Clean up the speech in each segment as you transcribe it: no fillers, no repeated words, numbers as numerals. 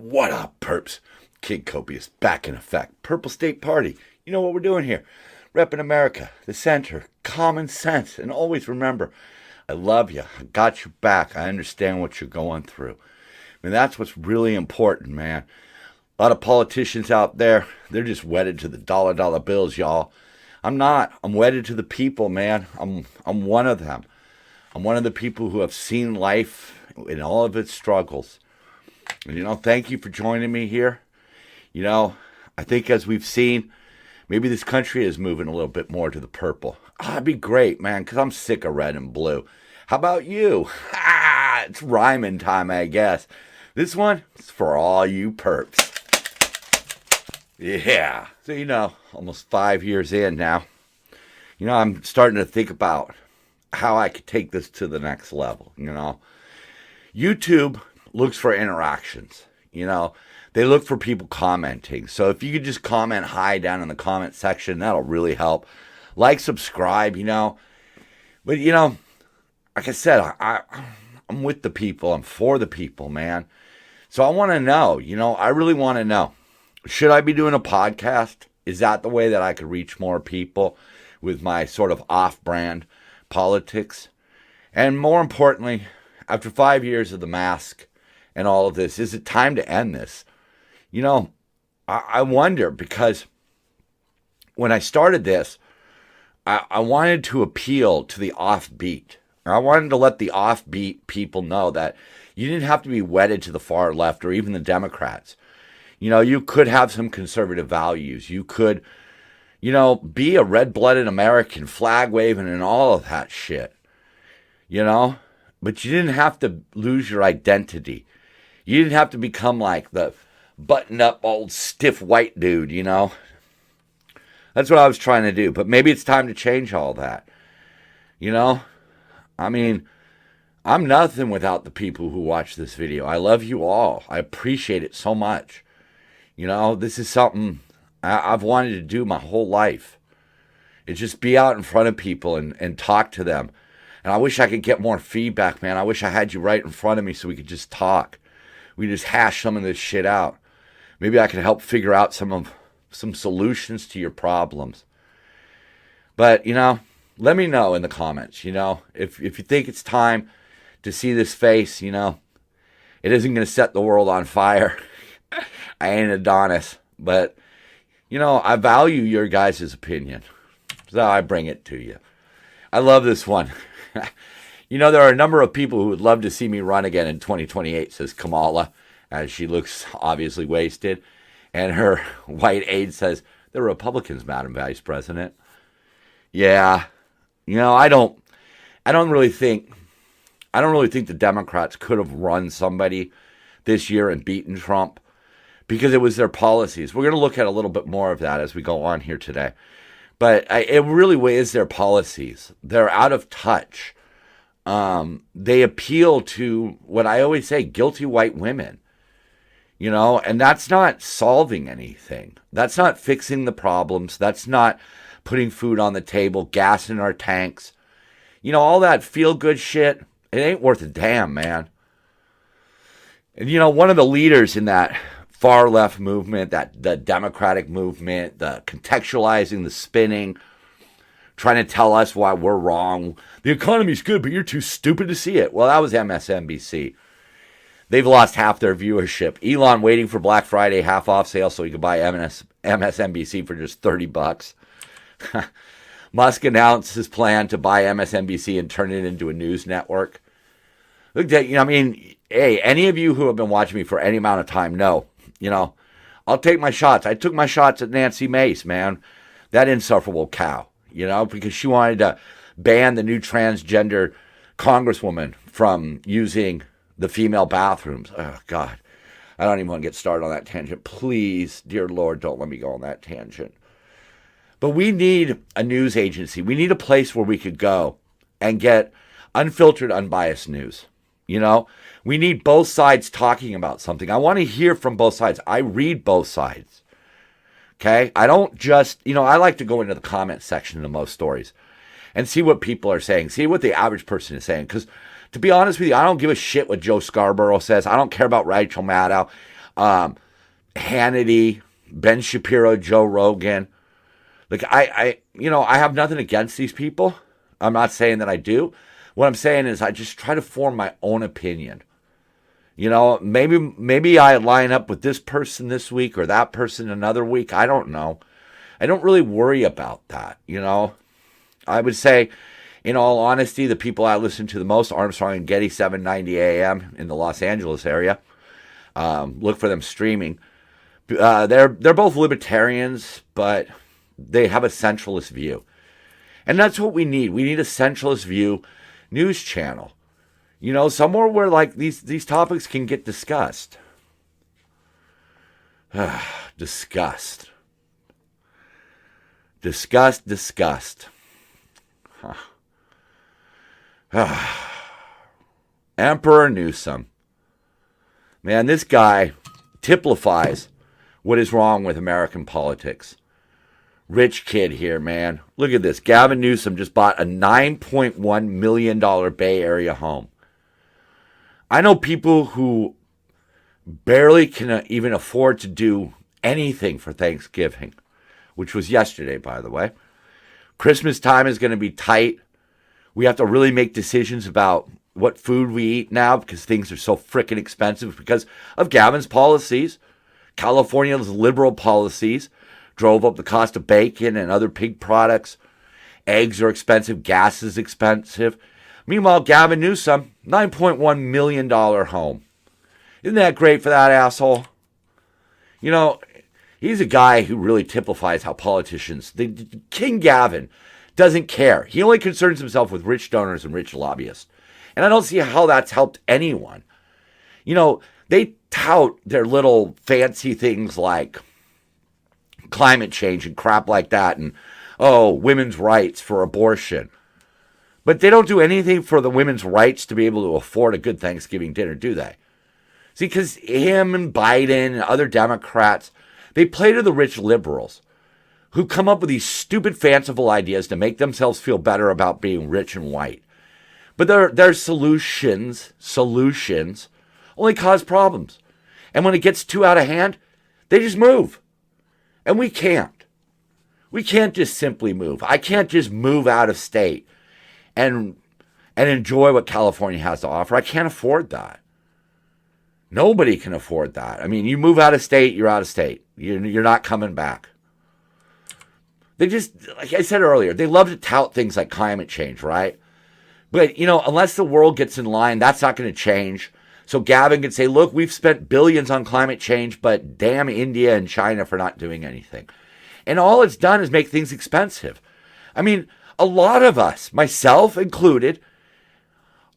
What up, perps? Kid Copious, back in effect. Purple State Party. You know what we're doing here. Repping America, the center, common sense, and always remember, I love you. I got your back. I understand what you're going through. I mean, that's what's really important, man. A lot of politicians out there, they're just wedded to the dollar bills, y'all. I'm not. I'm wedded to the people, man. I'm one of them. I'm one of the people who have seen life in all of its struggles. And, thank you for joining me here. I think as we've seen, maybe this country is moving a little bit more to the purple. That'd be great, man, because I'm sick of red and blue. How about you? It's rhyming time, I guess. This one is for all you perps. Yeah. So, almost 5 years in now, I'm starting to think about how I could take this to the next level, YouTube looks for interactions, They look for people commenting. So if you could just comment hi down in the comment section, that'll really help. Like, subscribe, But, like I said, I'm with the people. I'm for the people, man. So I want to know, I really want to know. Should I be doing a podcast? Is that the way that I could reach more people with my sort of off-brand politics? And more importantly, after 5 years of the mask and all of this, is it time to end this? I wonder, because when I started this, I wanted to appeal to the offbeat. I wanted to let the offbeat people know that you didn't have to be wedded to the far left or even the Democrats. You could have some conservative values. You could, be a red-blooded American, flag-waving and all of that shit. But you didn't have to lose your identity. You didn't have to become like the button-up old stiff white dude, That's what I was trying to do. But maybe it's time to change all that. I'm nothing without the people who watch this video. I love you all. I appreciate it so much. This is something I've wanted to do my whole life. It's just be out in front of people and talk to them. And I wish I could get more feedback, man. I wish I had you right in front of me so we could just talk. We just hash some of this shit out. Maybe I can help figure out some solutions to your problems. But, let me know in the comments, if you think it's time to see this face, it isn't going to set the world on fire. I ain't Adonis, but, I value your guys' opinion. So I bring it to you. I love this one. There are a number of people who would love to see me run again in 2028, says Kamala, as she looks obviously wasted. And her white aide says, "The Republicans, Madam Vice President." Yeah. I don't really think the Democrats could have run somebody this year and beaten Trump because it was their policies. We're going to look at a little bit more of that as we go on here today. But it really is their policies. They're out of touch. They appeal to what I always say, guilty white women. And that's not solving anything. That's not fixing the problems. That's not putting food on the table, gas in our tanks. All that feel-good shit, it ain't worth a damn, man. And, one of the leaders in that far-left movement, the Democratic movement, the contextualizing, the spinning, trying to tell us why we're wrong. The economy's good, but you're too stupid to see it. Well, that was MSNBC. They've lost half their viewership. Elon waiting for Black Friday half-off sale so he could buy MSNBC for just $30. Musk announced his plan to buy MSNBC and turn it into a news network. Look, hey, any of you who have been watching me for any amount of time know, I'll take my shots. I took my shots at Nancy Mace, man. That insufferable cow, because she wanted to ban the new transgender congresswoman from using the female bathrooms. Oh, God. I don't even want to get started on that tangent. Please, dear Lord, don't let me go on that tangent. But we need a news agency. We need a place where we could go and get unfiltered, unbiased news. We need both sides talking about something. I want to hear from both sides. I read both sides. Okay? I don't just, I like to go into the comment section of most stories and see what people are saying, see what the average person is saying. Because to be honest with you, I don't give a shit what Joe Scarborough says. I don't care about Rachel Maddow. Hannity, Ben Shapiro, Joe Rogan. Like, I have nothing against these people. I'm not saying that I do. What I'm saying is I just try to form my own opinion. Maybe I line up with this person this week or that person another week. I don't know. I don't really worry about that, I would say, in all honesty, the people I listen to the most, Armstrong and Getty, 790 AM in the Los Angeles area. Look for them streaming. They're both libertarians, but they have a centralist view. And that's what we need. We need a centralist view news channel. Somewhere where like these topics can get discussed. Disgust. Emperor Newsome. Man, this guy typifies what is wrong with American politics. Rich kid here, man. Look at this. Gavin Newsome just bought a $9.1 million Bay Area home. I know people who barely can even afford to do anything for Thanksgiving, which was yesterday, by the way. Christmas time is going to be tight. We have to really make decisions about what food we eat now because things are so freaking expensive because of Gavin's policies. California's liberal policies drove up the cost of bacon and other pig products. Eggs are expensive. Gas is expensive. Meanwhile, Gavin Newsome, $9.1 million home. Isn't that great for that asshole? He's a guy who really typifies how politicians, King Gavin, doesn't care. He only concerns himself with rich donors and rich lobbyists. And I don't see how that's helped anyone. They tout their little fancy things like climate change and crap like that and, women's rights for abortion. But they don't do anything for the women's rights to be able to afford a good Thanksgiving dinner, do they? See, because him and Biden and other Democrats, they play to the rich liberals who come up with these stupid, fanciful ideas to make themselves feel better about being rich and white. But their solutions only cause problems. And when it gets too out of hand, they just move. And we can't. We can't just simply move. I can't just move out of state and enjoy what California has to offer. I can't afford that. Nobody can afford that. I mean, you move out of state, you're out of state. You're not coming back. They just, like I said earlier, they love to tout things like climate change, right? But, unless the world gets in line, that's not going to change. So Gavin can say, look, we've spent billions on climate change, but damn India and China for not doing anything. And all it's done is make things expensive. I mean, a lot of us, myself included,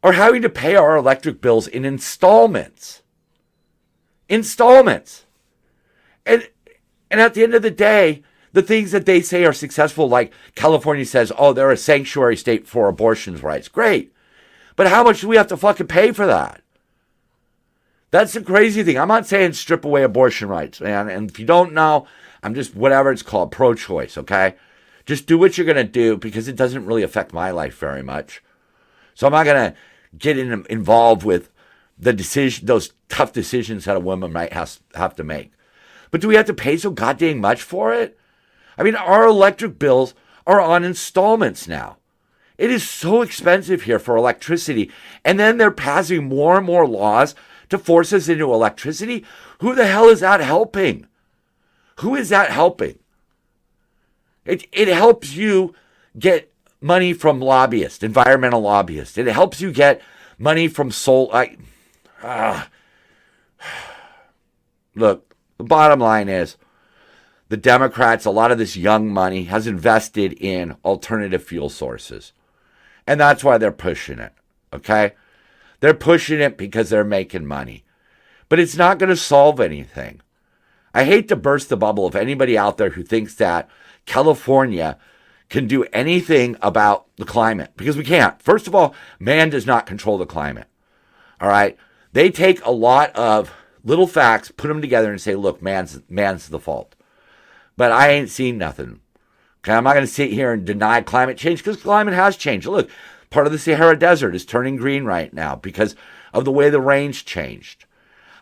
are having to pay our electric bills in installments. Installments. And at the end of the day, the things that they say are successful, like California says, they're a sanctuary state for abortion rights. Great. But how much do we have to fucking pay for that? That's the crazy thing. I'm not saying strip away abortion rights, man. And if you don't know, I'm just whatever it's called, pro-choice, okay? Just do what you're going to do because it doesn't really affect my life very much. So I'm not going to get involved with those tough decisions that a woman might have to make. But do we have to pay so goddamn much for it? I mean, our electric bills are on installments now. It is so expensive here for electricity. And then they're passing more and more laws to force us into electricity. Who the hell is that helping? Who is that helping? It helps you get money from lobbyists, environmental lobbyists. It helps you get money from Look, the bottom line is the Democrats, a lot of this young money has invested in alternative fuel sources. And that's why they're pushing it, okay? They're pushing it because they're making money. But it's not going to solve anything. I hate to burst the bubble of anybody out there who thinks that California can do anything about the climate, because we can't. First of all, man does not control the climate. All right? They take a lot of little facts, put them together and say, look, man's the fault. But I ain't seen nothing. Okay, I'm not going to sit here and deny climate change because climate has changed. Look, part of the Sahara Desert is turning green right now because of the way the rain's changed.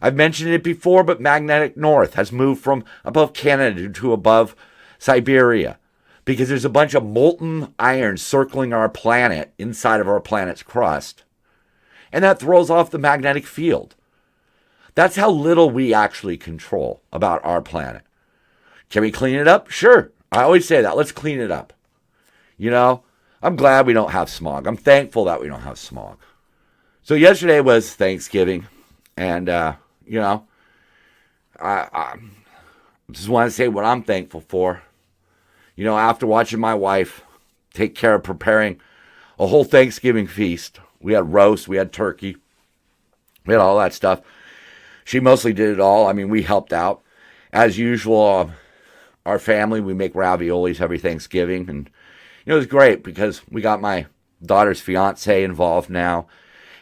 I've mentioned it before, but magnetic north has moved from above Canada to above Siberia because there's a bunch of molten iron circling our planet inside of our planet's crust. And that throws off the magnetic field. That's how little we actually control about our planet. Can we clean it up? Sure. I always say that. Let's clean it up. You know, I'm glad we don't have smog. I'm thankful that we don't have smog. So yesterday was Thanksgiving. And, you know, I just want to say what I'm thankful for. You know, after watching my wife take care of preparing a whole Thanksgiving feast, we had roast, we had turkey, we had all that stuff. She mostly did it all. I mean, we helped out. As usual, our family, we make raviolis every Thanksgiving. And, you know, it was great because we got my daughter's fiance involved now.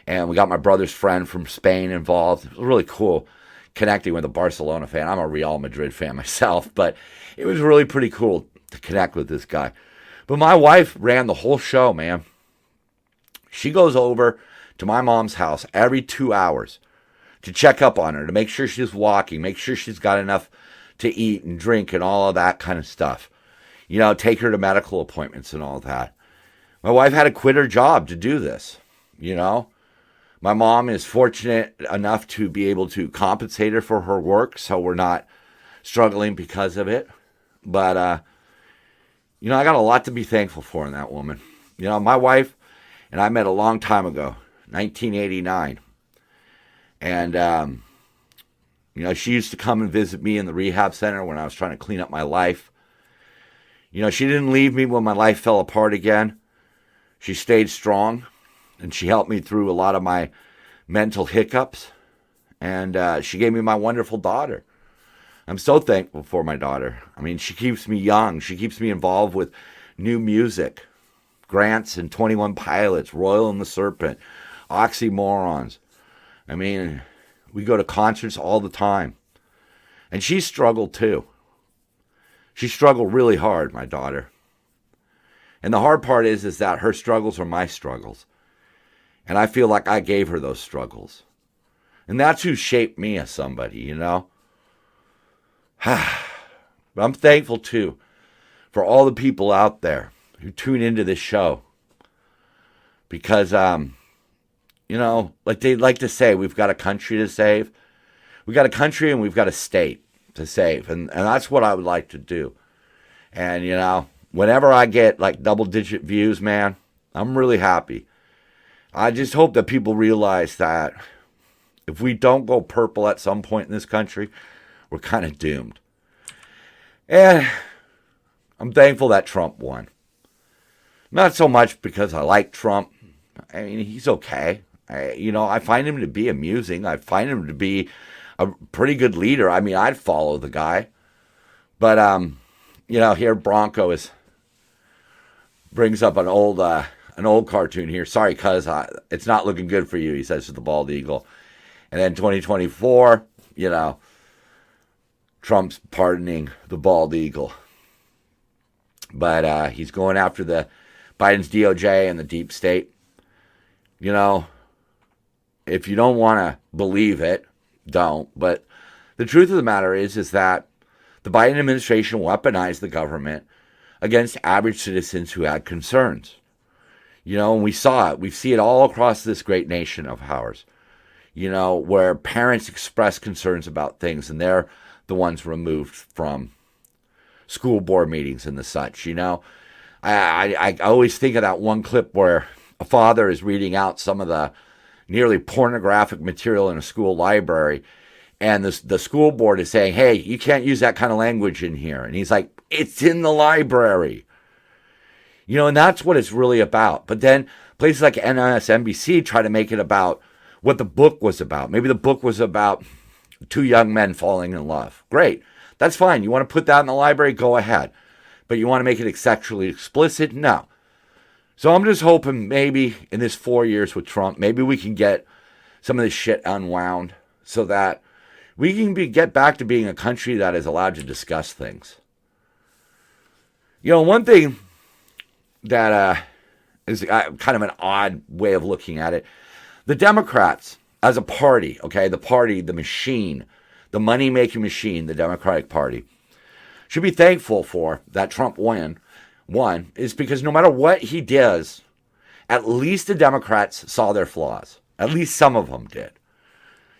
And we got my brother's friend from Spain involved. It was really cool connecting with a Barcelona fan. I'm a Real Madrid fan myself, but it was really pretty cool to connect with this guy. But my wife ran the whole show, man. She goes over to my mom's house every 2 hours to check up on her, to make sure she's walking, make sure she's got enough to eat and drink and all of that kind of stuff. You know, take her to medical appointments and all that. My wife had to quit her job to do this, you know. My mom is fortunate enough to be able to compensate her for her work, so we're not struggling because of it. But, you know, I got a lot to be thankful for in that woman. You know, my wife and I met a long time ago, 1989. And, you know, she used to come and visit me in the rehab center when I was trying to clean up my life. You know, she didn't leave me when my life fell apart again. She stayed strong. And she helped me through a lot of my mental hiccups. And she gave me my wonderful daughter. I'm so thankful for my daughter. I mean, she keeps me young. She keeps me involved with new music. Grants and 21 Pilots, Royal and the Serpent, Oxymorons. I mean, we go to concerts all the time. And she struggled too. She struggled really hard, my daughter. And the hard part is that her struggles are my struggles. And I feel like I gave her those struggles. And that's who shaped me as somebody, you know. But I'm thankful, too, for all the people out there who tune into this show. Because, you know, like they like to say, we've got a country to save. We've got a country and we've got a state to save. And that's what I would like to do. And, you know, whenever I get like double-digit views, man, I'm really happy. I just hope that people realize that if we don't go purple at some point in this country, we're kind of doomed. And I'm thankful that Trump won. Not so much because I like Trump. I mean, he's okay. I find him to be amusing. I find him to be a pretty good leader. I mean, I'd follow the guy. But, here Bronco brings up an old cartoon here. Sorry, cuz it's not looking good for you, he says to the bald eagle. And then 2024, Trump's pardoning the bald eagle. But he's going after the Biden's DOJ and the deep state. You know, if you don't want to believe it, don't. But the truth of the matter is that the Biden administration weaponized the government against average citizens who had concerns. You know, and we saw it. We see it all across this great nation of ours. You know, where parents express concerns about things and they're the ones removed from school board meetings and the such. You know, I always think of that one clip where a father is reading out some of the nearly pornographic material in a school library, and the school board is saying, hey, you can't use that kind of language in here. And he's like, it's in the library. You know, and that's what it's really about. But then places like MSNBC try to make it about what the book was about. Maybe the book was about two young men falling in love. Great. That's fine. You want to put that in the library? Go ahead. But you want to make it sexually explicit? No. So I'm just hoping maybe in this 4 years with Trump, maybe we can get some of this shit unwound so that we can get back to being a country that is allowed to discuss things. You know, one thing that is kind of an odd way of looking at it, the Democrats, as a party, okay, the party, the machine, the money-making machine, the Democratic Party, should be thankful for that Trump won, is because no matter what he does, at least the Democrats saw their flaws. At least some of them did.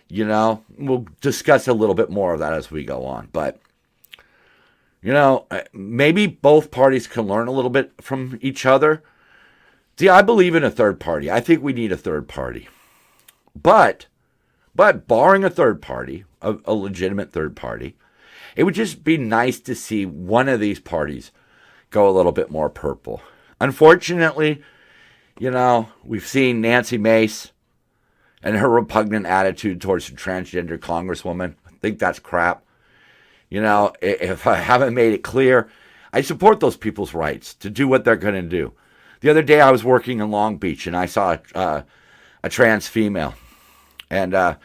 You know, we'll discuss a little bit more of that as we go on. But, you know, maybe both parties can learn a little bit from each other. See, I believe in a third party. I think we need a third party. But barring a third party, a legitimate third party, it would just be nice to see one of these parties go a little bit more purple. Unfortunately, you know, we've seen Nancy Mace and her repugnant attitude towards the transgender congresswoman. I think that's crap. You know, if I haven't made it clear, I support those people's rights to do what they're going to do. The other day I was working in Long Beach and I saw a trans female. And I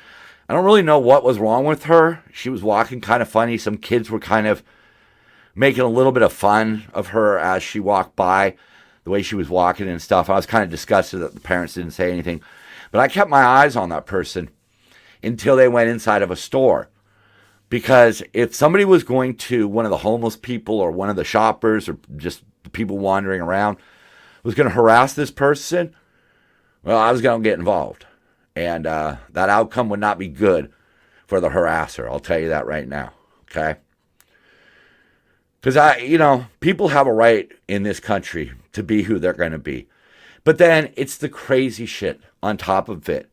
don't really know what was wrong with her. She was walking kind of funny. Some kids were kind of making a little bit of fun of her as she walked by, the way she was walking and stuff. I was kind of disgusted that the parents didn't say anything. But I kept my eyes on that person until they went inside of a store. Because if somebody was going to, one of the homeless people or one of the shoppers or just the people wandering around, was going to harass this person, well, I was going to get involved. And that outcome would not be good for the harasser. I'll tell you that right now. Okay? Because people have a right in this country to be who they're going to be. But then it's the crazy shit on top of it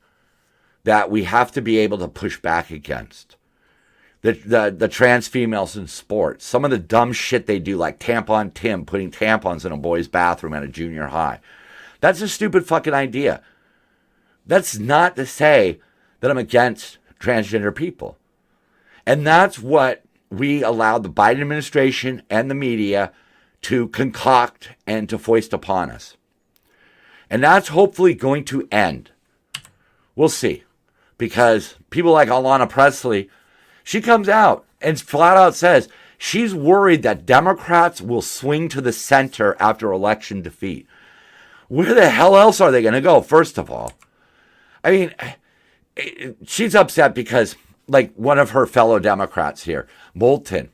that we have to be able to push back against. The trans females in sports, some of the dumb shit they do, like Tampon Tim putting tampons in a boy's bathroom at a junior high. That's a stupid fucking idea. That's not to say that I'm against transgender people. And that's what we allowed the Biden administration and the media to concoct and to foist upon us. And that's hopefully going to end. We'll see. Because people like Alana Presley, she comes out and flat out says she's worried that Democrats will swing to the center after election defeat. Where the hell else are they going to go, first of all? I mean, she's upset because, like, one of her fellow Democrats here, Moulton,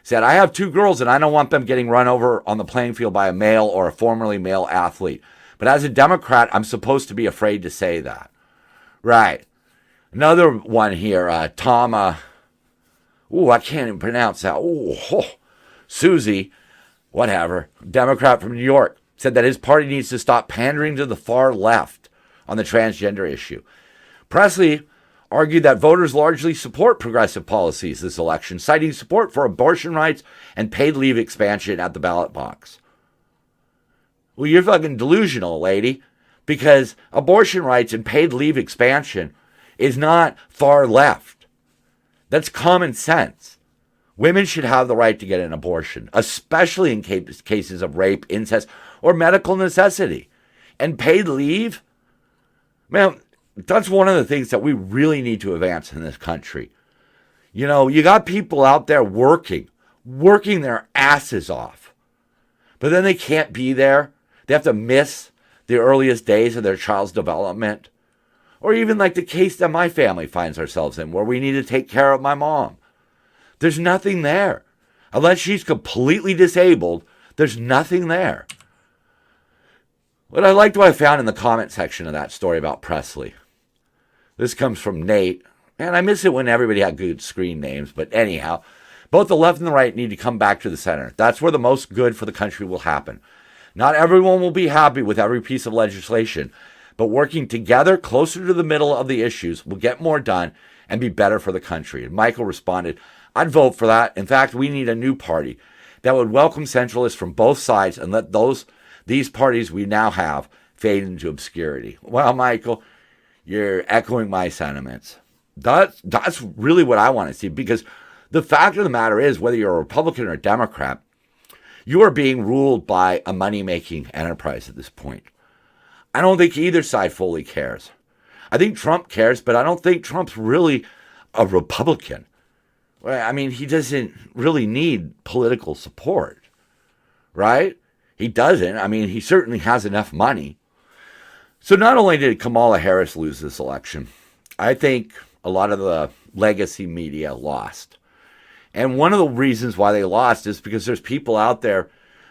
said, I have 2 girls and I don't want them getting run over on the playing field by a male or a formerly male athlete. But as a Democrat, I'm supposed to be afraid to say that. Right. Another one here, I can't even pronounce that. Susie, whatever, Democrat from New York, said that his party needs to stop pandering to the far left on the transgender issue. Presley argued that voters largely support progressive policies this election, citing support for abortion rights and paid leave expansion at the ballot box. Well, you're fucking delusional, lady, because abortion rights and paid leave expansion is not far left. That's common sense. Women should have the right to get an abortion, especially in cases of rape, incest, or medical necessity. And paid leave? Man, that's one of the things that we really need to advance in this country. You know, you got people out there working their asses off. But then they can't be there. They have to miss the earliest days of their child's development. Or even like the case that my family finds ourselves in, where we need to take care of my mom. There's nothing there. Unless she's completely disabled, there's nothing there. What I liked what I found in the comment section of that story about Presley. This comes from Nate. And I miss it when everybody had good screen names. But anyhow, both the left and the right need to come back to the center. That's where the most good for the country will happen. Not everyone will be happy with every piece of legislation, but working together closer to the middle of the issues will get more done and be better for the country. And Michael responded, I'd vote for that. In fact, we need a new party that would welcome centralists from both sides and let these parties we now have fade into obscurity. Well, Michael, you're echoing my sentiments. That's really what I want to see, because the fact of the matter is, whether you're a Republican or a Democrat, you are being ruled by a money-making enterprise at this point. I don't think either side fully cares. I think Trump cares, but I don't think Trump's really a Republican. I mean, he doesn't really need political support, right? He doesn't. I mean, he certainly has enough money. So not only did Kamala Harris lose this election, I think a lot of the legacy media lost. And one of the reasons why they lost is because there's people out there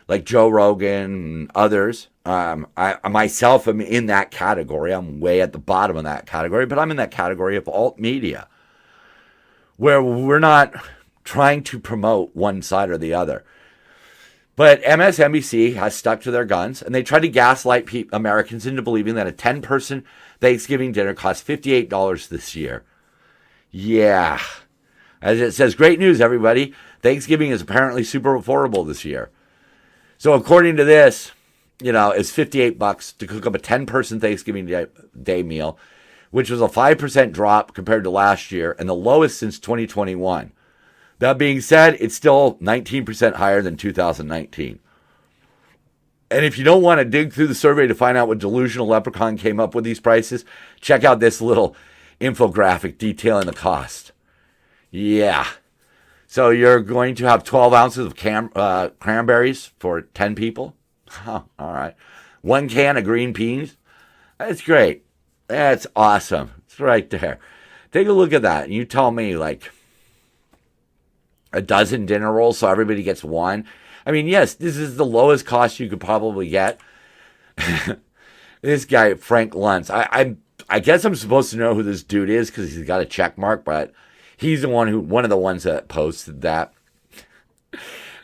like Joe Rogan and others. I myself am in that category. I'm way at the bottom of that category, but I'm in that category of alt media where we're not trying to promote one side or the other. But MSNBC has stuck to their guns, and they try to gaslight Americans into believing that a 10-person Thanksgiving dinner costs $58 this year. Yeah. As it says, great news, everybody. Thanksgiving is apparently super affordable this year. So according to this, it's $58 to cook up a 10-person Thanksgiving Day meal, which was a 5% drop compared to last year and the lowest since 2021. That being said, it's still 19% higher than 2019. And if you don't want to dig through the survey to find out what delusional leprechaun came up with these prices, check out this little infographic detailing the cost. Yeah. So you're going to have 12 ounces of cranberries for 10 people? Oh, all right. 1 can of green peas? That's great. That's awesome. It's right there. Take a look at that. And you tell me, like, a dozen dinner rolls so everybody gets one. I mean, yes, this is the lowest cost you could probably get. This guy, Frank Luntz, I guess I'm supposed to know who this dude is because he's got a check mark, but he's one of the ones that posted that.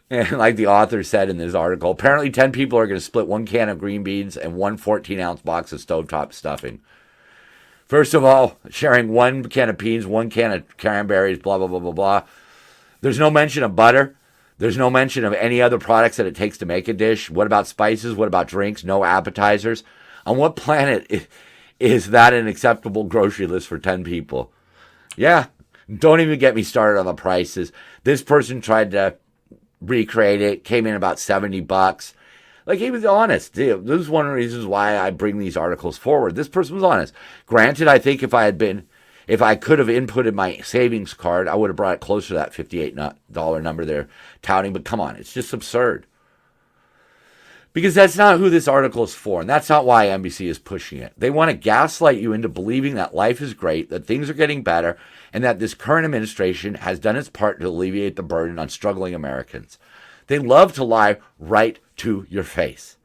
And like the author said in this article, apparently 10 people are going to split 1 can of green beans and 1 14-ounce box of stovetop stuffing. First of all, sharing 1 can of peas, 1 can of cranberries, blah, blah, blah, blah, blah. There's no mention of butter. There's no mention of any other products that it takes to make a dish. What about spices? What about drinks? No appetizers. On what planet is that an acceptable grocery list for 10 people? Yeah, don't even get me started on the prices. This person tried to recreate it, came in about $70. Like, he was honest. This is one of the reasons why I bring these articles forward. This person was honest. Granted, I think if I could have inputted my savings card, I would have brought it closer to that $58 number they're touting. But come on, it's just absurd. Because that's not who this article is for, and that's not why NBC is pushing it. They want to gaslight you into believing that life is great, that things are getting better, and that this current administration has done its part to alleviate the burden on struggling Americans. They love to lie right to your face.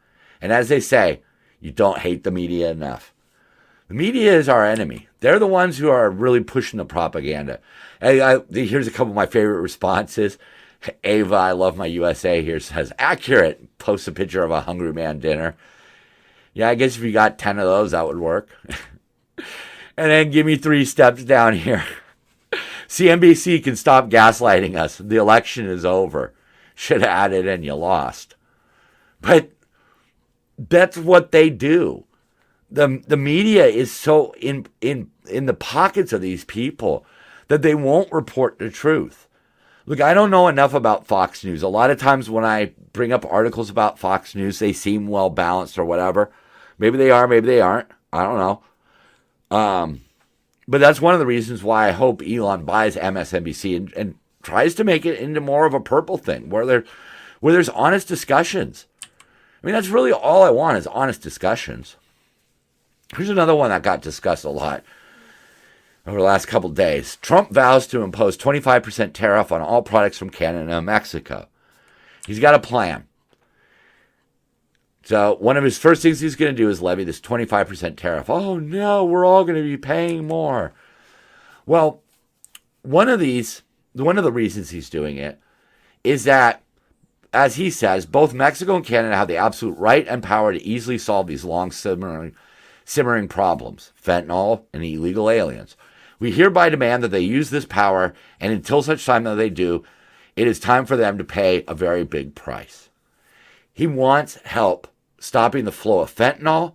And as they say, you don't hate the media enough. The media is our enemy. They're the ones who are really pushing the propaganda. Here's a couple of my favorite responses. Ava, I love my USA here, says, accurate. Posts a picture of a Hungry Man dinner. Yeah, I guess if you got 10 of those, that would work. And then give me 3 steps down here. CNBC can stop gaslighting us. The election is over. Should have added and you lost. But that's what they do. The media is so in the pockets of these people that they won't report the truth. Look, I don't know enough about Fox News. A lot of times when I bring up articles about Fox News, they seem well balanced or whatever. Maybe they are, maybe they aren't. I don't know. But that's one of the reasons why I hope Elon buys MSNBC and tries to make it into more of a purple thing where there's honest discussions. I mean, that's really all I want is honest discussions. Here's another one that got discussed a lot over the last couple of days. Trump vows to impose 25% tariff on all products from Canada and Mexico. He's got a plan. So one of his first things he's going to do is levy this 25% tariff. Oh no, we're all going to be paying more. Well, one of the reasons he's doing it is that, as he says, both Mexico and Canada have the absolute right and power to easily solve these long simmering problems, fentanyl and illegal aliens. We hereby demand that they use this power, and until such time that they do, it is time for them to pay a very big price. He wants help stopping the flow of fentanyl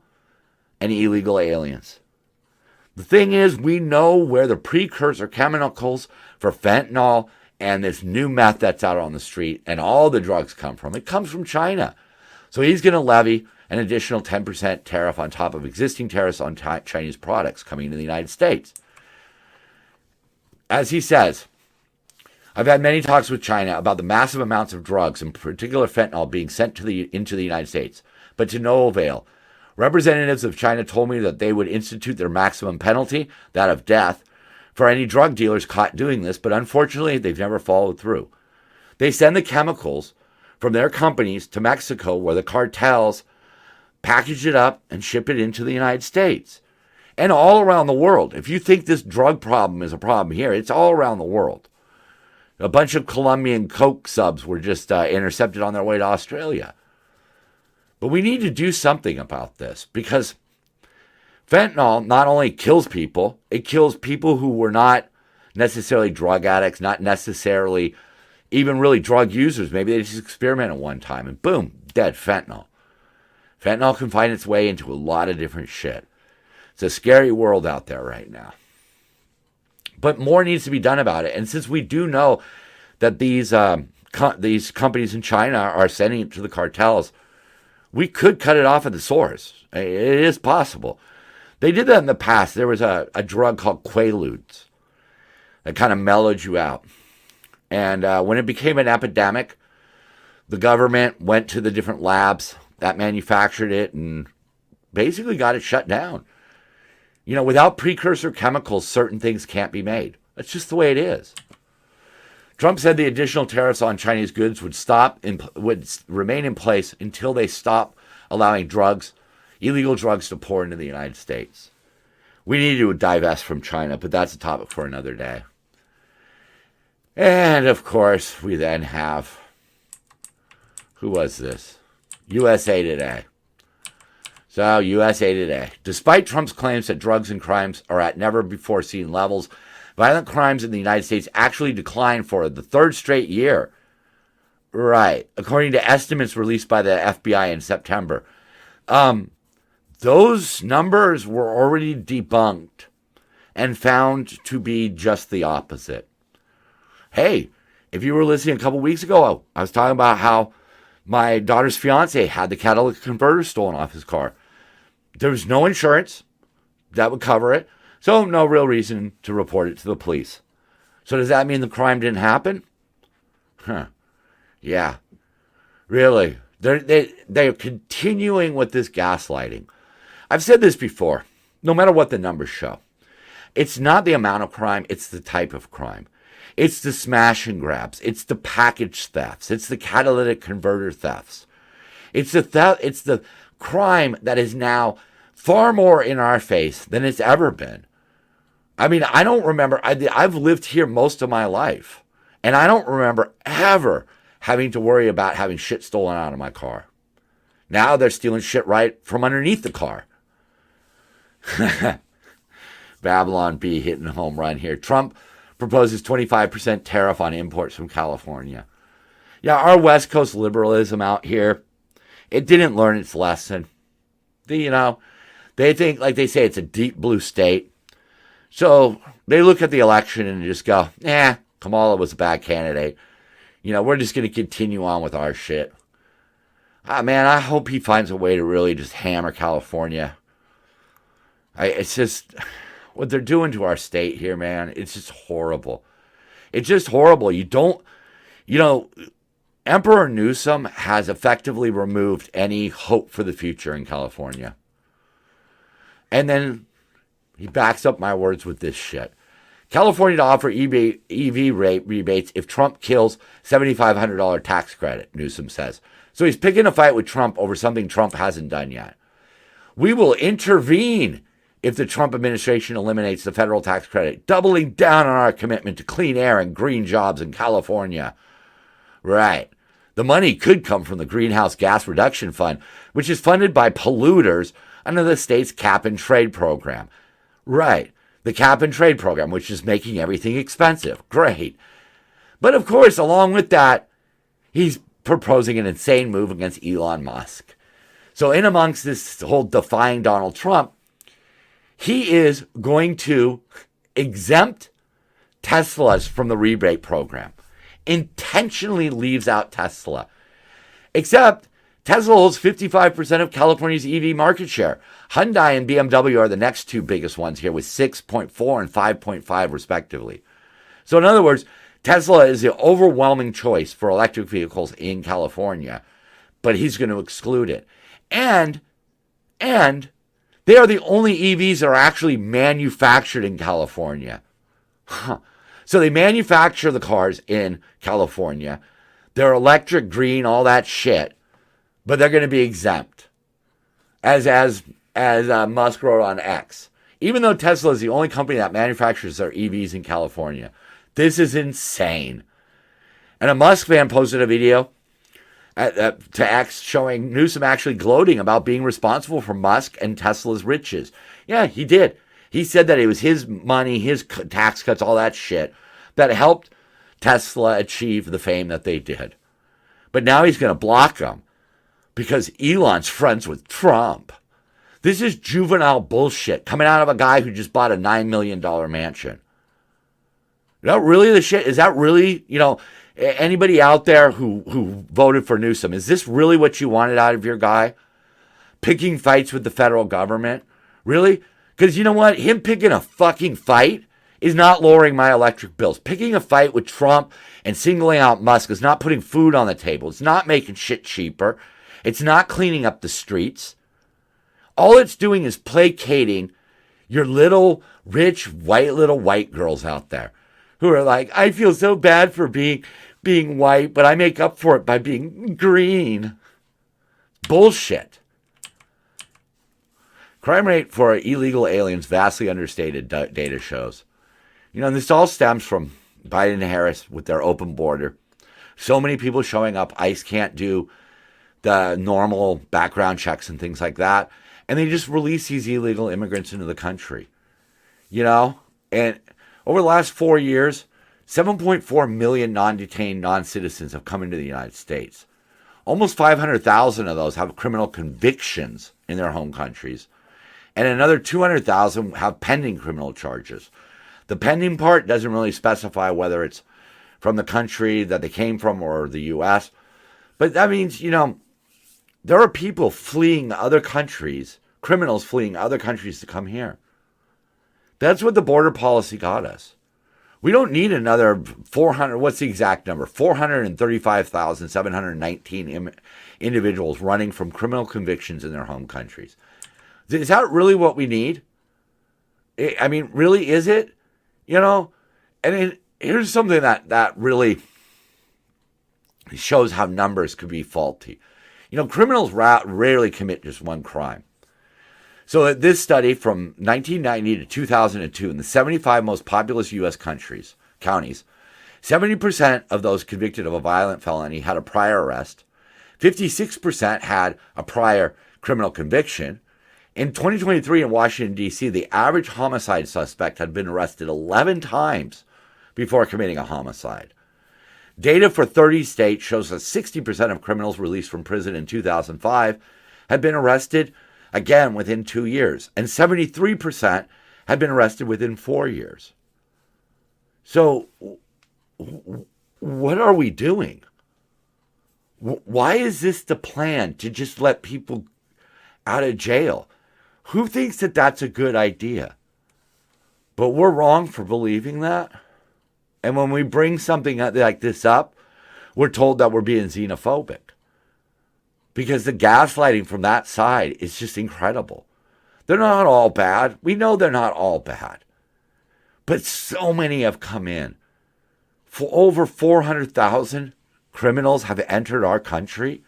and illegal aliens. The thing is, we know where the precursor chemicals for fentanyl and this new meth that's out on the street and all the drugs come from. It comes from China. So he's going to levy an additional 10% tariff on top of existing tariffs on Chinese products coming into the United States. As he says, I've had many talks with China about the massive amounts of drugs, in particular fentanyl, being sent into the United States, but to no avail. Representatives of China told me that they would institute their maximum penalty, that of death, for any drug dealers caught doing this, but unfortunately, they've never followed through. They send the chemicals from their companies to Mexico, where the cartels package it up and ship it into the United States and all around the world. If you think this drug problem is a problem here, it's all around the world. A bunch of Colombian Coke subs were just intercepted on their way to Australia. But we need to do something about this, because fentanyl not only kills people, it kills people who were not necessarily drug addicts, not necessarily even really drug users. Maybe they just experimented one time and boom, dead. Fentanyl. Fentanyl can find its way into a lot of different shit. It's a scary world out there right now. But more needs to be done about it. And since we do know that these companies in China are sending it to the cartels, we could cut it off at the source. It is possible. They did that in the past. There was a drug called Quaaludes that kind of mellowed you out. And when it became an epidemic, the government went to the different labs that manufactured it and basically got it shut down. You know, without precursor chemicals, certain things can't be made. That's just the way it is. Trump said the additional tariffs on Chinese goods would remain in place until they stop allowing illegal drugs to pour into the United States. We need to divest from China, but that's a topic for another day. And of course, we then have, who was this? USA Today. So, USA Today. Despite Trump's claims that drugs and crimes are at never-before-seen levels, violent crimes in the United States actually declined for the third straight year. Right. According to estimates released by the FBI in September. Those numbers were already debunked and found to be just the opposite. Hey, if you were listening a couple weeks ago, I was talking about how my daughter's fiance had the catalytic converter stolen off his car. There was no insurance that would cover it, so no real reason to report it to the police. So does that mean the crime didn't happen? Yeah. Really. They're continuing with this gaslighting. I've said this before, no matter what the numbers show. It's not the amount of crime, it's the type of crime. It's the smash and grabs. It's the package thefts. It's the catalytic converter thefts. It's the crime that is now far more in our face than it's ever been. I mean, I don't remember. I've lived here most of my life, and I don't remember ever having to worry about having shit stolen out of my car. Now they're stealing shit right from underneath the car. Babylon B hitting a home run here. Trump proposes 25% tariff on imports from California. Yeah, our West Coast liberalism out here, it didn't learn its lesson. They think, like they say, it's a deep blue state. So they look at the election and just go, Kamala was a bad candidate. We're just going to continue on with our shit. Man, I hope he finds a way to really just hammer California. It's just what they're doing to our state here, man. It's just horrible. It's just horrible. Emperor Newsome has effectively removed any hope for the future in California. And then he backs up my words with this shit. California to offer EV rate rebates if Trump kills $7,500 tax credit, Newsome says. So he's picking a fight with Trump over something Trump hasn't done yet. We will intervene if the Trump administration eliminates the federal tax credit, doubling down on our commitment to clean air and green jobs in California. Right. The money could come from the Greenhouse Gas Reduction Fund, which is funded by polluters under the state's cap and trade program. Right. The cap and trade program, which is making everything expensive. Great. But of course, along with that, he's proposing an insane move against Elon Musk. So in amongst this whole defying Donald Trump, he is going to exempt Teslas from the rebate program. Intentionally leaves out Tesla. Except Tesla holds 55% of California's EV market share. Hyundai and BMW are the next two biggest ones here with 6.4 and 5.5 respectively. So in other words, Tesla is the overwhelming choice for electric vehicles in California, but he's going to exclude it. And And they are the only EVs that are actually manufactured in California. So they manufacture the cars in California. They're electric, green, all that shit, but they're going to be exempt, as Musk wrote on X. Even though Tesla is the only company that manufactures their EVs in California, this is insane. And a Musk fan posted a video to X showing Newsom actually gloating about being responsible for Musk and Tesla's riches. Yeah, he did. He said that it was his money, his tax cuts, all that shit that helped Tesla achieve the fame that they did. But now he's going to block them because Elon's friends with Trump. This is juvenile bullshit coming out of a guy who just bought a $9 million mansion. Is that really the shit? Is that really, anybody out there who voted for Newsom, is this really what you wanted out of your guy? Picking fights with the federal government? Really? Because you know what? Him picking a fucking fight is not lowering my electric bills. Picking a fight with Trump and singling out Musk is not putting food on the table. It's not making shit cheaper. It's not cleaning up the streets. All it's doing is placating your little rich little white girls out there who are like, I feel so bad for being white, but I make up for it by being green. Bullshit. Crime rate for illegal aliens vastly understated, data shows. This all stems from Biden and Harris with their open border. So many people showing up. ICE can't do the normal background checks and things like that. And they just release these illegal immigrants into the country. And over the last 4 years, 7.4 million non-detained non-citizens have come into the United States. Almost 500,000 of those have criminal convictions in their home countries. And another 200,000 have pending criminal charges. The pending part doesn't really specify whether it's from the country that they came from or the U.S. But that means, there are people fleeing other countries, criminals fleeing other countries to come here. That's what the border policy got us. We don't need another 400, what's the exact number? 435,719 individuals running from criminal convictions in their home countries. Is that really what we need? I mean, really, is it? And here's something that really shows how numbers could be faulty. Criminals rarely commit just one crime. So this study from 1990 to 2002 in the 75 most populous U.S. counties, 70% of those convicted of a violent felony had a prior arrest. 56% had a prior criminal conviction. In 2023 in Washington, D.C., the average homicide suspect had been arrested 11 times before committing a homicide. Data for 30 states shows that 60% of criminals released from prison in 2005 had been arrested again within 2 years, and 73% had been arrested within 4 years. So, what are we doing? Why is this the plan, to just let people out of jail? Who thinks that that's a good idea? But we're wrong for believing that. And when we bring something like this up, we're told that we're being xenophobic. Because the gaslighting from that side is just incredible. They're not all bad. We know they're not all bad. But so many have come in. For over 400,000 criminals have entered our country.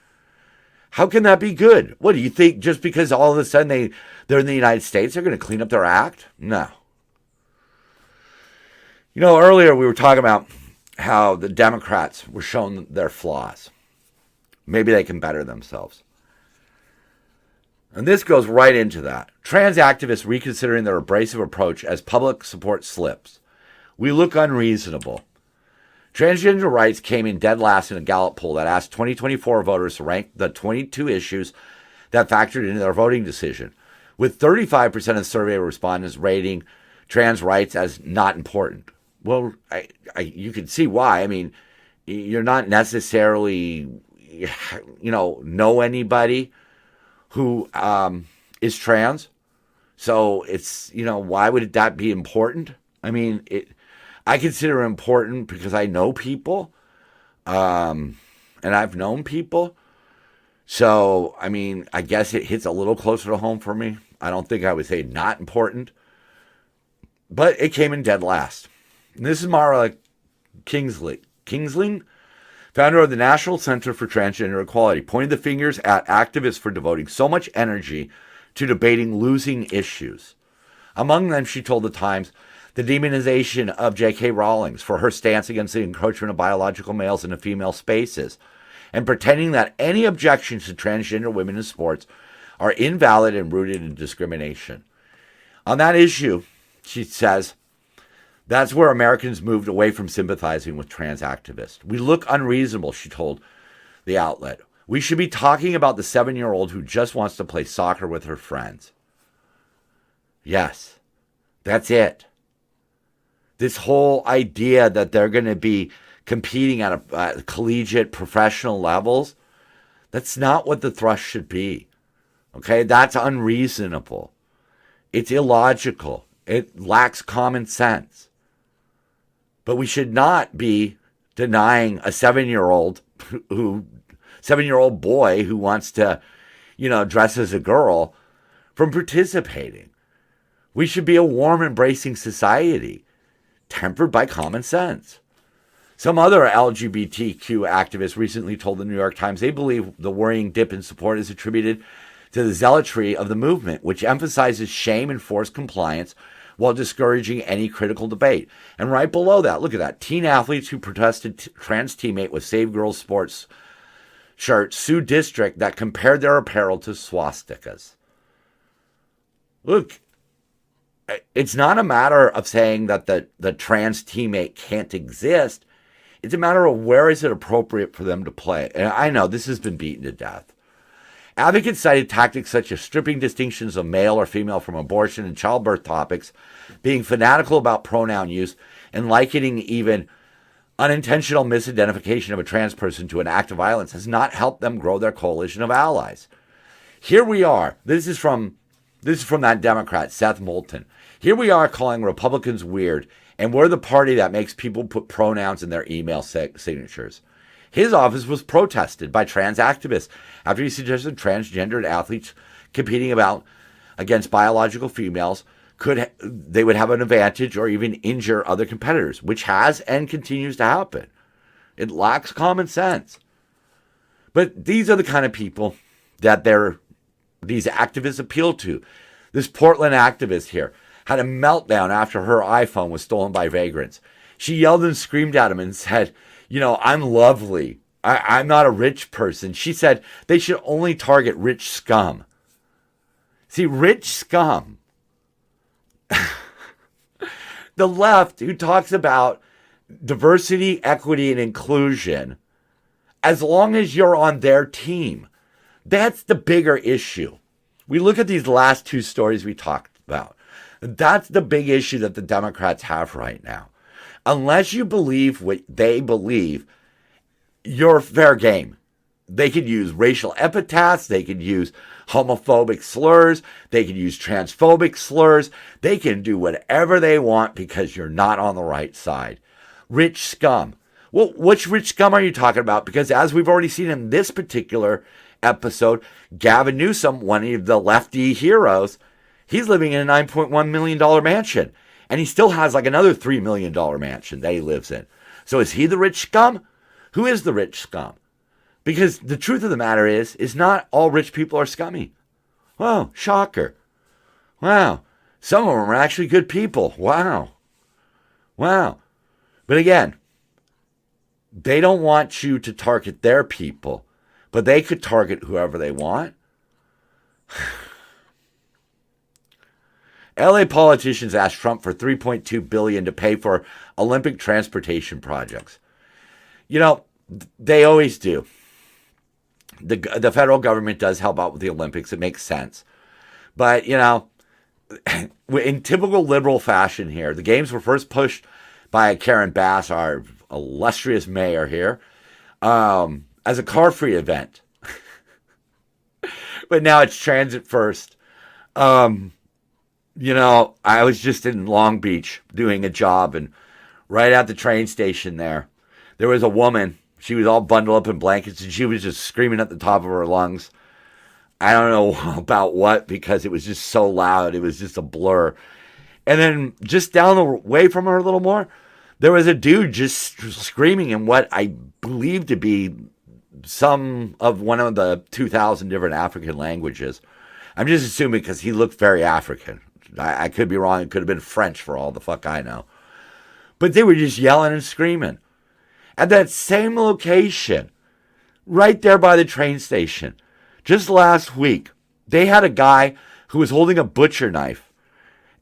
How can that be good? What do you think? Just because all of a sudden they're in the United States, they're going to clean up their act? No. Earlier we were talking about how the Democrats were shown their flaws. Maybe they can better themselves. And this goes right into that. Trans activists reconsidering their abrasive approach as public support slips. We look unreasonable. Transgender rights came in dead last in a Gallup poll that asked 2024 voters to rank the 22 issues that factored into their voting decision, with 35% of survey respondents rating trans rights as not important. Well, you can see why. I mean, you're not necessarily, know anybody who is trans. So it's, why would that be important? I mean, I consider it important because I know people, and I've known people. So, I mean, I guess it hits a little closer to home for me. I don't think I would say not important, but it came in dead last. And this is Mara Kingsling, founder of the National Center for Transgender Equality, pointed the fingers at activists for devoting so much energy to debating losing issues. Among them, she told the Times, the demonization of J.K. Rowling for her stance against the encroachment of biological males into female spaces, and pretending that any objections to transgender women in sports are invalid and rooted in discrimination. On that issue, she says, that's where Americans moved away from sympathizing with trans activists. We look unreasonable, she told the outlet. We should be talking about the 7-year-old who just wants to play soccer with her friends. Yes, that's it. This whole idea that they're going to be competing at a collegiate, professional levels, that's not what the thrust should be. Okay, that's unreasonable. It's illogical. It lacks common sense. But we should not be denying a 7-year-old boy who wants to, dress as a girl from participating. We should be a warm, embracing society, tempered by common sense. Some other LGBTQ activists recently told the New York Times they believe the worrying dip in support is attributed to the zealotry of the movement, which emphasizes shame and forced compliance while discouraging any critical debate. And right below that, look at that. Teen athletes who protested trans teammate with Save Girls Sports shirts sue district that compared their apparel to swastikas. Look, it's not a matter of saying that the trans teammate can't exist. It's a matter of where is it appropriate for them to play. And I know this has been beaten to death. Advocates cited tactics such as stripping distinctions of male or female from abortion and childbirth topics, being fanatical about pronoun use, and likening even unintentional misidentification of a trans person to an act of violence has not helped them grow their coalition of allies. Here we are. This is from that Democrat, Seth Moulton. Here we are calling Republicans weird, and we're the party that makes people put pronouns in their email signatures. His office was protested by trans activists after he suggested transgendered athletes competing against biological females they would have an advantage or even injure other competitors, which has and continues to happen. It lacks common sense. But these are the kind of people that these activists appeal to. This Portland activist here had a meltdown after her iPhone was stolen by vagrants. She yelled and screamed at him and said, I'm lovely. I'm not a rich person. She said they should only target rich scum. See, rich scum. The left, who talks about diversity, equity, and inclusion, as long as you're on their team, that's the bigger issue. We look at these last two stories we talked about. That's the big issue that the Democrats have right now. Unless you believe what they believe, you're fair game. They could use racial epithets. They could use homophobic slurs. They could use transphobic slurs. They can do whatever they want because you're not on the right side. Rich scum. Well, which rich scum are you talking about? Because as we've already seen in this particular episode, Gavin Newsome, one of the lefty heroes, he's living in a $9.1 million mansion. And he still has like another $3 million mansion that he lives in. So is he the rich scum? Who is the rich scum? Because the truth of the matter is not all rich people are scummy. Whoa, shocker. Wow. Some of them are actually good people. Wow. But again, they don't want you to target their people, but they could target whoever they want. LA politicians asked Trump for $3.2 billion to pay for Olympic transportation projects. They always do. The federal government does help out with the Olympics. It makes sense. But, in typical liberal fashion here, the games were first pushed by Karen Bass, our illustrious mayor here, as a car-free event. But now it's transit first. I was just in Long Beach doing a job, and right at the train station there was a woman. She was all bundled up in blankets, and she was just screaming at the top of her lungs. I don't know about what, because it was just so loud. It was just a blur. And then just down the way from her a little more, there was a dude just screaming in what I believe to be some of one of the 2,000 different African languages. I'm just assuming because he looked very African. I could be wrong. It could have been French for all the fuck I know. But they were just yelling and screaming. At that same location, right there by the train station, just last week, they had a guy who was holding a butcher knife.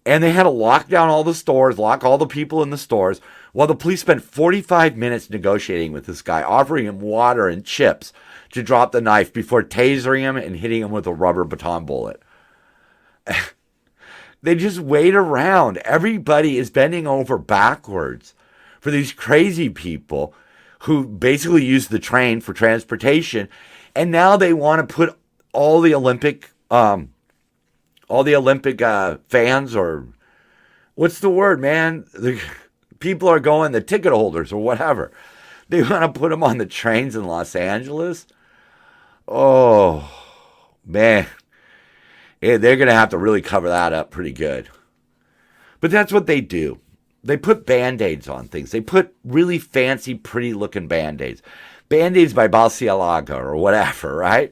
And they had to lock down all the stores, lock all the people in the stores, while the police spent 45 minutes negotiating with this guy, offering him water and chips to drop the knife before tasering him and hitting him with a rubber baton bullet. They just wait around. Everybody is bending over backwards for these crazy people who basically use the train for transportation. And now they want to put all the Olympic fans, or what's the word, man? The people are going, the ticket holders or whatever. They want to put them on the trains in Los Angeles. Oh, man. Yeah, they're going to have to really cover that up pretty good. But that's what they do. They put Band-Aids on things. They put really fancy, pretty-looking Band-Aids. Band-Aids by Balenciaga or whatever, right?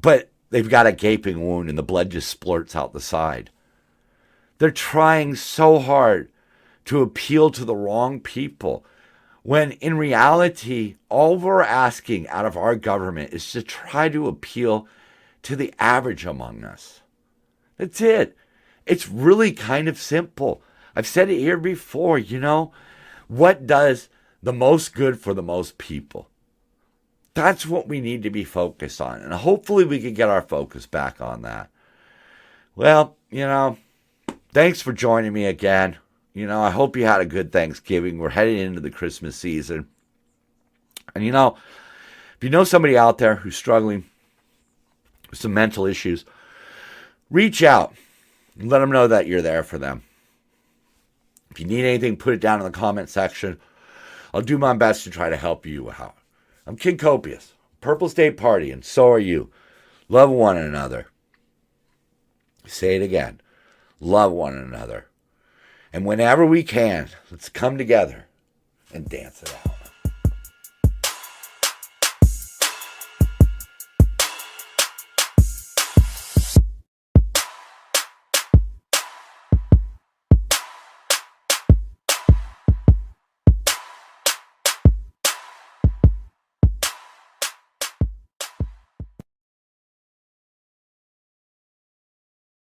But they've got a gaping wound and the blood just splurts out the side. They're trying so hard to appeal to the wrong people, when in reality, all we're asking out of our government is to try to appeal to the average among us. That's it. It's really kind of simple. I've said it here before, what does the most good for the most people? That's what we need to be focused on. And hopefully we can get our focus back on that. Well, thanks for joining me again. I hope you had a good Thanksgiving. We're heading into the Christmas season. And if you know somebody out there who's struggling with some mental issues, reach out and let them know that you're there for them. If you need anything, put it down in the comment section. I'll do my best to try to help you out. I'm King Copious, Purple State Party, and so are you. Love one another. Say it again. Love one another. And whenever we can, let's come together and dance it out.